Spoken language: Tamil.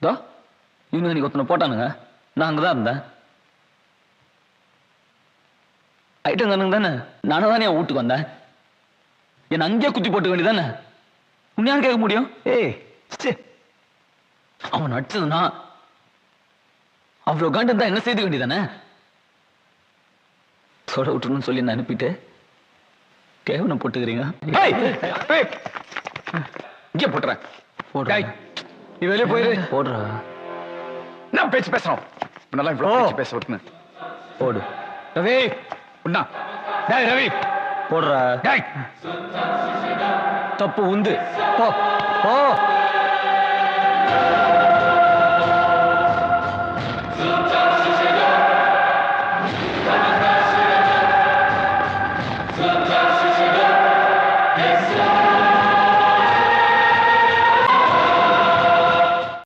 தோ இவனுங்க நீ ஒருத்தனை போட்டானுங்க, நான் அங்கதான் இருந்தேன். ஐட்டம் தானுங்க தானே, நானும் தானே என் வீட்டுக்கு வந்தேன். என்ன அங்கேயே குத்தி போட்டு வேண்டியதானே, உன்னையான்னு கேட்க முடியும்? ஏய் அவன் நடிச்சதுன்னா அவ்வளவு காண்டு இருந்தா என்ன செய்து வேண்டியதானே? தொட விட்டுணும்னு சொல்லி என்ன அனுப்பிட்டு கேவனம் போட்டுக்கிறீங்க. இங்கே போட்டுறேன். போடுறா, நீ வெளியே போயிரு. போடுறா. நான் பேச்சு பேசுறோம். நல்லா இவ்வளவு பேச விட்டுனேன். போடு ரவி. உண்ணா. டேய் ரவி போடுறா. டேய் தப்பு உந்து. போ போ.